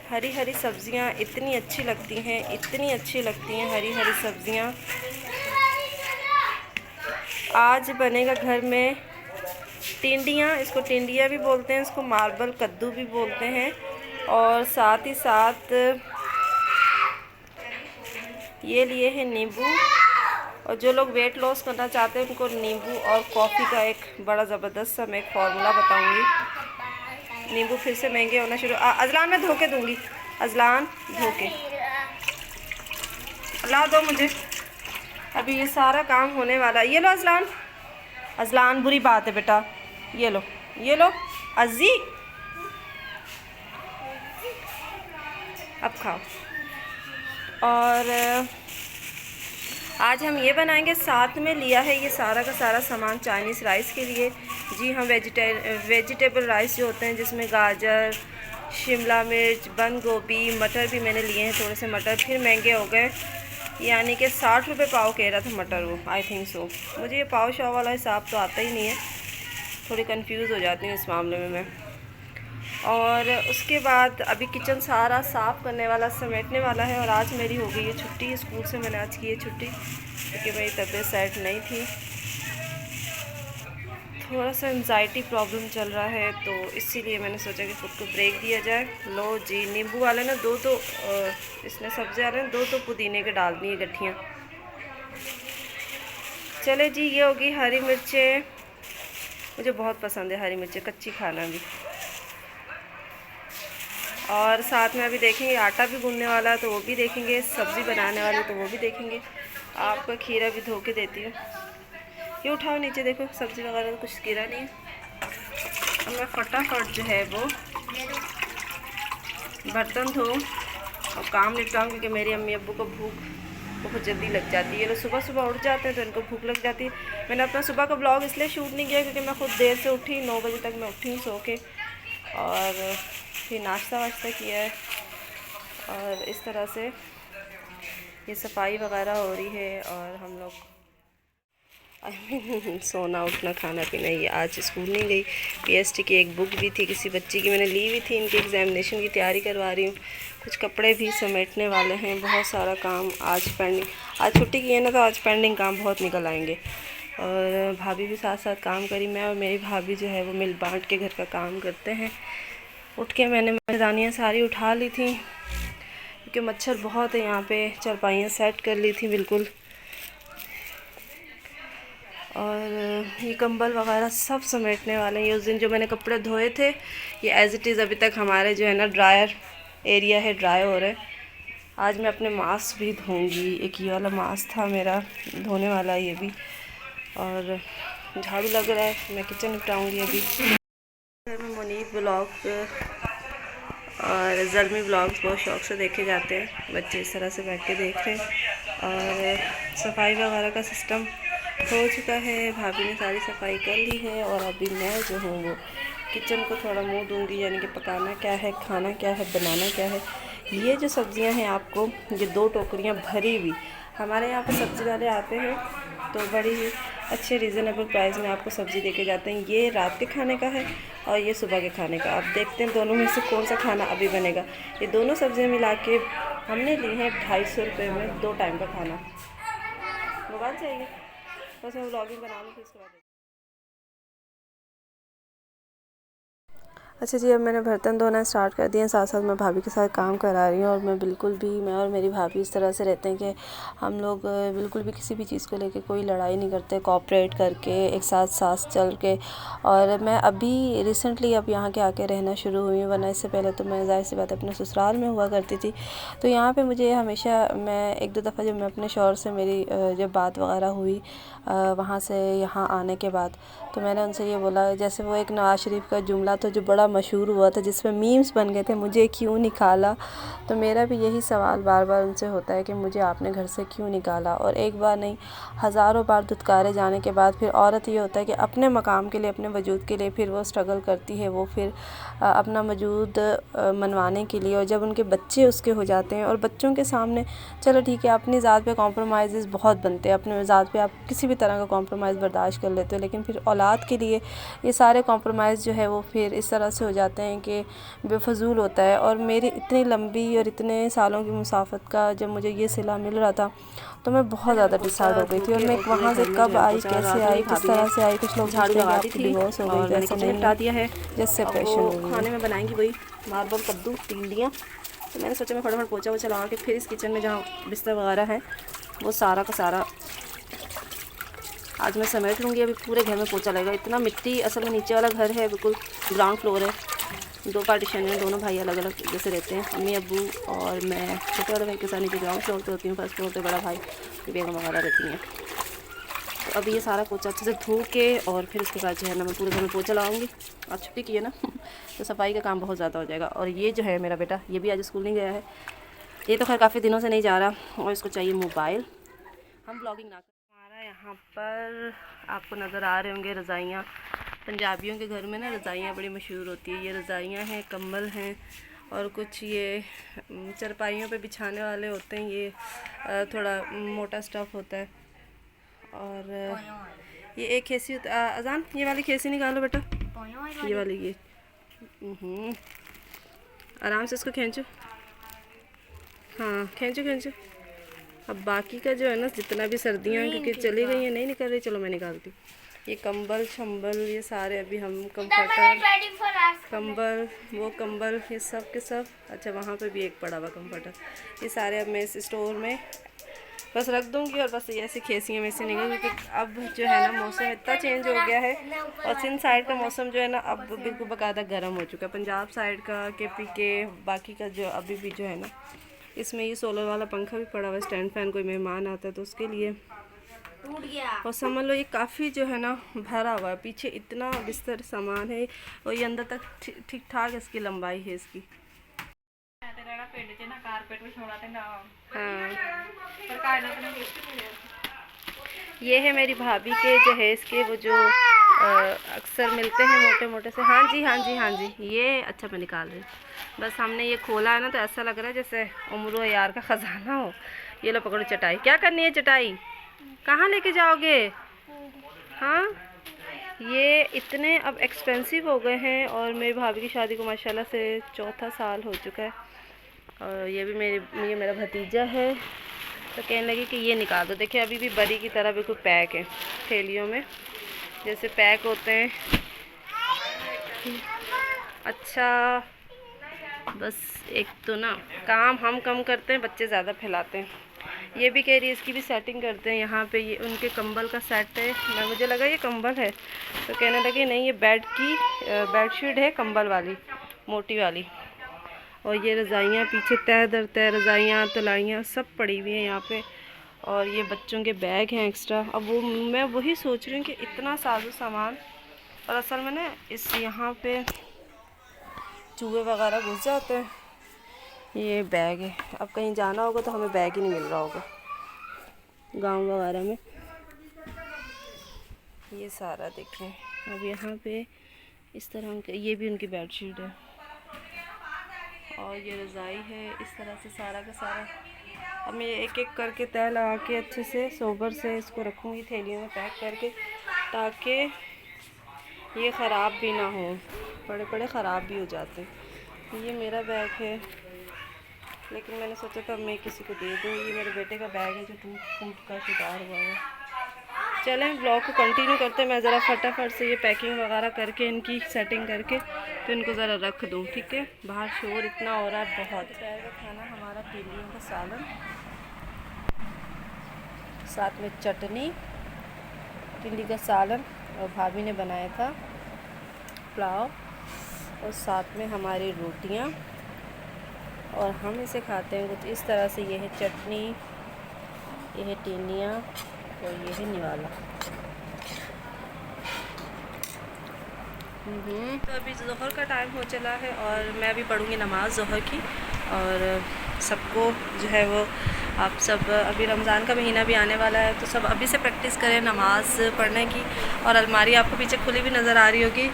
हरी हरी सब्जियां इतनी अच्छी लगती हैं, इतनी अच्छी लगती हैं हरी हरी सब्जियां। आज बनेगा घर में टिंडियाँ, इसको टिंडियाँ भी बोलते हैं, इसको मार्बल कद्दू भी बोलते हैं। और साथ ही साथ ये लिए हैं नींबू। और जो लोग वेट लॉस करना चाहते हैं उनको नींबू और कॉफ़ी का एक बड़ा ज़बरदस्त सा मैं एक फार्मूला बताऊंगी। नींबू फिर से महंगे होना शुरू। अजलान मैं धोके दूंगी, अजलान धोके ला दो मुझे। अभी ये सारा काम होने वाला है। ये लो अजलान, अजलान बुरी बात है बेटा। ये लो, ये लो अजी, अब खाओ। और आज हम ये बनाएंगे, साथ में लिया है ये सारा का सारा सामान चाइनीज़ राइस के लिए। जी हम वेजिटेबल राइस जो होते हैं जिसमें गाजर, शिमला मिर्च, बंद गोभी, मटर भी मैंने लिए हैं। थोड़े से मटर फिर महंगे हो गए, यानी कि 60 रुपये पाव कह रहा था मटर वो, आई थिंक सो। मुझे ये पाव शाव वाला हिसाब तो आता ही नहीं है, थोड़ी कंफ्यूज हो जाती हूँ इस मामले में मैं। और उसके बाद अभी किचन सारा साफ़ करने वाला, समेटने वाला है। और आज मेरी हो गई है छुट्टी स्कूल से, मैंने आज की है छुट्टी क्योंकि मेरी तबीयत सेट नहीं थी, थोड़ा सा एंजाइटी प्रॉब्लम चल रहा है, तो इसीलिए मैंने सोचा कि खुद को ब्रेक दिया जाए। लो जी, नींबू वाले ना दो तो इसमें सब्ज़ी आ रहे हैं, दो पुदीने के डाल दिए गठियाँ। चले जी, ये होगी हरी मिर्चें, मुझे बहुत पसंद है हरी मिर्चें, कच्ची खाना भी। और साथ में अभी देखेंगे आटा भी गूंदने वाला है तो वो भी देखेंगे, सब्ज़ी बनाने वाली तो वो भी देखेंगे। आपका खीरा भी धो के देती हूँ। ये उठाओ नीचे, देखो सब्ज़ी वगैरह तो कुछ गिरा नहीं है। अब मैं फटाफट जो है वो बर्तन धो और काम निपटाऊँ, क्योंकि मेरी अम्मी अब्बू को भूख बहुत जल्दी लग जाती है। ये लोग सुबह सुबह उठ जाते हैं तो इनको भूख लग जाती है। मैंने अपना सुबह का ब्लॉग इसलिए शूट नहीं किया क्योंकि मैं खुद देर से उठी, 9 बजे तक मैं उठी हूँ सो के, और फिर नाश्ता वाश्ता किया है। और इस तरह से ये सफाई वगैरह हो रही है। और हम लोग सोना उठना खाना पीना, ये आज स्कूल नहीं गई। पीएसटी की एक बुक भी थी किसी बच्ची की, मैंने ली हुई थी, इनकी एग्ज़ामिनेशन की तैयारी करवा रही हूँ। कुछ कपड़े भी समेटने वाले हैं, बहुत सारा काम आज पेंडिंग। आज छुट्टी की है ना तो आज पेंडिंग काम बहुत निकल आएंगे। और भाभी भी साथ साथ काम करी, मैं और मेरी भाभी जो है वो मिल बांट के घर का काम करते हैं। उठ के मैंने मच्छरदानियाँ सारी उठा ली थी क्योंकि मच्छर बहुत है यहाँ पे। चारपाइयाँ सेट कर ली थी बिल्कुल। और ये कंबल वगैरह सब समेटने वाले हैं। उस दिन जो मैंने कपड़े धोए थे ये एज़ इट इज़ अभी तक हमारे जो है ना ड्रायर एरिया है, ड्राई हो रहा है। आज मैं अपने मास्क भी धोऊंगी, एक ये वाला मास्क था मेरा धोने वाला, ये भी। और झाड़ू लग रहा है, मैं किचन निपटाऊंगी अभी। घर में मुनीब ब्लॉग और ज़ल्मी ब्लॉग्स बहुत शौक़ से देखे जाते हैं, बच्चे इस तरह से बैठ के देख रहे हैं। और सफाई वगैरह का सिस्टम हो चुका है, भाभी ने सारी सफाई कर ली है। और अभी मैं जो हूँ वो किचन को थोड़ा मुँह दूंगी, यानी कि पकाना क्या है, खाना क्या है, बनाना क्या है। ये जो सब्ज़ियाँ हैं आपको, ये 2 टोकरियाँ भरी हुई हमारे यहाँ पे सब्ज़ी वाले आते हैं तो बड़ी ही अच्छे रीज़नेबल प्राइस में आपको सब्ज़ी देके जाते हैं। ये रात के खाने का है और ये सुबह के खाने का। आप देखते हैं दोनों में से कौन सा खाना अभी बनेगा। ये दोनों सब्ज़ियाँ मिला के हमने ली हैं 250 रुपये में 2 टाइम का खाना। मोबाइल चाहिए बस, मैं व्लॉगिंग बना लूँ फिर उसके बाद। अच्छा जी, अब मैंने बर्तन धोना स्टार्ट कर दिया, साथ साथ मैं भाभी के साथ काम करा रही हूँ। और मैं और मेरी भाभी इस तरह से रहते हैं कि हम लोग बिल्कुल भी किसी भी चीज़ को लेके कोई लड़ाई नहीं करते, कोऑपरेट करके एक साथ चल के। और मैं अभी रिसेंटली अब यहाँ के आके रहना शुरू हुई हूँ, वरना इससे पहले तो मैं ज़ाहिर सी बात अपने ससुराल में हुआ करती थी। तो यहाँ पर मुझे हमेशा, मैं 1-2 दफ़ा जब मैं अपने शौहर से मेरी जब बात वगैरह हुई वहाँ से यहाँ आने के बाद, तो मैंने उनसे ये बोला, जैसे वो एक नवाज़ शरीफ का जुमला तो जो बड़ा मशहूर हुआ था जिसमें मीम्स बन गए थे, मुझे क्यों निकाला। तो मेरा भी यही सवाल बार बार उनसे होता है कि मुझे आपने घर से क्यों निकाला। और एक बार नहीं, हज़ारों बार धुतकारे जाने के बाद फिर औरत ये होता है कि अपने मकाम के लिए, अपने वजूद के लिए फिर वो स्ट्रगल करती है, वो फिर अपना वजूद मनवाने के लिए। और जब उनके बच्चे उसके हो जाते हैं और बच्चों के सामने, चलो ठीक है अपनी ज़ात पे कॉम्प्रोमाइज़ बहुत बनते हैं, अपने ज़ात पे आप किसी भी तरह का कॉम्प्रोमाइज़ बर्दाश्त कर लेते हो, लेकिन फिर औलाद के लिए ये सारे कॉम्प्रोमाइज़ जो है वो फिर इस तरह ऐसे हो जाते हैं कि बेफजूल होता है। और मेरी इतनी लंबी और इतने सालों की मुसाफत का जब मुझे ये सिला मिल रहा था तो मैं बहुत ज़्यादा डिसाइड हो गई थी। और मैं वहाँ से कब आई, कैसे आई, किस तरह से आई, कुछ लोग झाड़ू लगा दी थी डिवोर्स हो गई, और मैंने वैसे किचन नहीं निपटा दिया है। जस्ट सेपरेशन हो गई। खाने में बनाएंगी वही मार्बल कद्दू तीलियाँ। तो मैंने सोचा मैं फटाफट पोछा वोछा लगा के फिर इस किचन में जहाँ बिस्तर वगैरह है वो सारा का सारा आज मैं समेट लूँगी। अभी पूरे घर में पोछा लगेगा। इतना मिट्टी, असल में नीचे वाला घर है, बिल्कुल ग्राउंड फ्लोर है, 2 पार्टीशन है, दोनों भाई अलग अलग जैसे रहते हैं, अम्मी अब्बू और मैं छोटे वाले भाई के साथ नीचे ग्राउंड फ्लोर पे होती हूँ, फर्स्ट फ्लोर पे बड़ा भाई बेगम वगैरह रहती हैं। तो अभी ये सारा पोछा अच्छे से धो के और फिर उसके बाद जो है ना मैं पूरे घर में पोछा लगाऊंगी। आज छुट्टी की है ना तो सफाई का काम बहुत ज़्यादा हो जाएगा। और ये जो है मेरा बेटा, ये भी आज स्कूल नहीं गया है, ये तो खैर काफ़ी दिनों से नहीं जा रहा और इसको चाहिए मोबाइल। हम ब्लॉगिंग ना हमारा यहाँ पर आपको नज़र आ रहे होंगे रज़ाइयाँ। पंजाबियों के घर में ना रज़ाइयाँ बड़ी मशहूर होती है। ये रज़ाइयाँ हैं, कंबल हैं और कुछ ये चरपाइयों पे बिछाने वाले होते हैं। ये थोड़ा मोटा स्टफ़ होता है। और ये एक खेसी अजान, ये वाली खेसी निकालो बेटा, ये वाली ये आराम से इसको खींचो, हाँ खींचो खींचो। अब बाकी का जो है ना जितना भी सर्दियाँ क्योंकि चली गई हैं, नहीं निकल रही, चलो मैं निकालती हूँ। ये कंबल शंबल ये सारे अभी हम कंफर्टर कंबल वो कंबल ये सब के सब। अच्छा वहाँ पे भी एक पड़ा हुआ कंफर्टर। ये सारे अब मैं इस स्टोर में बस रख दूँगी और बस ये ऐसी खेसियाँ में से निकल, क्योंकि अब जो है ना मौसम इतना चेंज हो गया है। और सिंध साइड का मौसम जो है ना अब बिल्कुल बाकायदा गर्म हो चुका है। पंजाब साइड का KP के बाकी का जो अभी भी जो है ना, इसमें ये सोलर वाला पंखा भी पड़ा हुआ है, स्टैंड फैन, कोई मेहमान आता है तो उसके लिए टूट गया। और समझ लो ये काफ़ी जो है ना भरा हुआ है, पीछे इतना बिस्तर सामान है और ये अंदर तक ठीक ठाक इसकी लंबाई है इसकी। हाँ ये है मेरी भाभी के जहेज़ के वो जो अक्सर मिलते हैं मोटे मोटे से। हाँ जी हाँ जी हाँ जी, ये अच्छा मैं निकाल रही हूँ। बस हमने ये खोला है ना तो ऐसा लग रहा है जैसे उम्र यार का ख़जाना हो। ये लो पकड़ो चटाई। क्या करनी है चटाई, कहाँ लेके जाओगे? हाँ ये इतने अब एक्सपेंसिव हो गए हैं। और मेरी भाभी की शादी को माशाल्लाह से 4था साल हो चुका है। और ये भी ये मेरा भतीजा है तो कहने लगी कि ये निकाल दो। देखिए अभी भी बरी की तरह बिल्कुल पैक है, थैलियों में जैसे पैक होते हैं। अच्छा बस एक तो ना काम हम कम करते हैं, बच्चे ज़्यादा फैलाते हैं। ये भी कह रही है इसकी भी सेटिंग करते हैं यहाँ पे। ये उनके कंबल का सेट है, मैं मुझे लगा ये कंबल है तो कहने लगे नहीं ये बेडशीट है कंबल वाली मोटी वाली। और ये रज़ाइयाँ पीछे तय दर तय रज़ाइयाँ तलाइयाँ सब पड़ी हुई हैं यहाँ पे। और ये बच्चों के बैग हैं एक्स्ट्रा। अब वो मैं वही सोच रही हूँ कि इतना साजो सामान, और असल में ना इस यहाँ पे चूहे वगैरह घुस जाते हैं। ये बैग है, अब कहीं जाना होगा तो हमें बैग ही नहीं मिल रहा होगा गांव वगैरह में। ये सारा देखें अब यहाँ पे इस तरह उनके, ये भी उनकी बेडशीट है और ये रज़ाई है। इस तरह से सारा का सारा अब मैं एक एक करके तय लगा के अच्छे से सोबर से इसको रखूँगी थैलियों में पैक करके, ताकि ये ख़राब भी ना हो। बड़े बड़े ख़राब भी हो जाते हैं। ये मेरा बैग है लेकिन मैंने सोचा था मैं किसी को दे दूँ। ये मेरे बेटे का बैग है जो टूट का शिकार हुआ है। चलें ब्लॉग को कंटिन्यू करते हैं। मैं ज़रा फटाफट से ये पैकिंग वगैरह करके इनकी सेटिंग करके तो इनको ज़रा रख दूँ, ठीक है। बाहर शोर इतना हो रहा है बहुत। दोपहर का खाना हमारा तीलियों का सालन, साथ में चटनी, तिल्ली का सालन और भाभी ने बनाया था पुलाव, और साथ में हमारी रोटियां। और हम इसे खाते हैं कुछ इस तरह से। ये है चटनी, ये है टीनियाँ और ये है निवाला। तो अभी ज़ोहर का टाइम हो चला है और मैं अभी पढ़ूँगी नमाज़ ज़ोहर की। और सबको जो है वो आप सब, अभी रमज़ान का महीना भी आने वाला है तो सब अभी से प्रैक्टिस करें नमाज़ पढ़ने की। और अलमारी आपको पीछे खुली भी नज़र आ रही होगी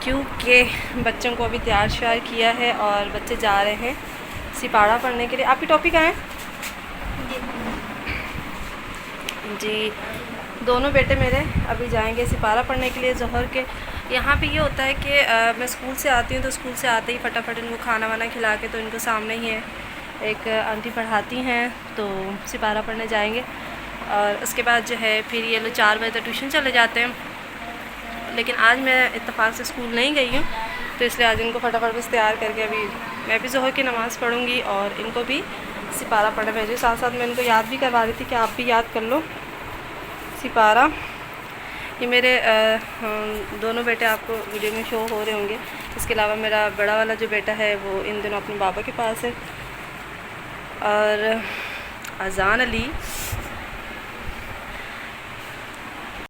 क्योंकि बच्चों को अभी तैयार श्यार किया है और बच्चे जा रहे हैं सिपाड़ा पढ़ने के लिए। आपकी टॉपिक कहाँ है? जी दोनों बेटे मेरे अभी जाएंगे सिपाड़ा पढ़ने के लिए ज़ोहर के। यहाँ पे ये होता है कि मैं स्कूल से आती हूँ तो स्कूल से आते ही फटाफट इनको खाना वाना खिला के, तो इनको सामने ही है एक आंटी पढ़ाती हैं, तो सिपारा पढ़ने जाएंगे और उसके बाद जो है फिर ये लोग 4 बजे तक ट्यूशन चले जाते हैं। लेकिन आज मैं इत्तेफाक से स्कूल नहीं गई हूँ, तो इसलिए आज इनको फटाफट बस तैयार करके अभी मैं भी ज़ोहर की नमाज़ पढ़ूँगी और इनको भी सिपारा पढ़ने भेजूँ। साथ साथ मैं इनको याद भी करवा रही थी कि आप भी याद कर लो सिपारा। ये मेरे दोनों बेटे आपको वीडियो में शो हो रहे होंगे। इसके अलावा मेरा बड़ा वाला जो बेटा है वो इन दिनों अपने बाबा के पास है। और अज़ान अली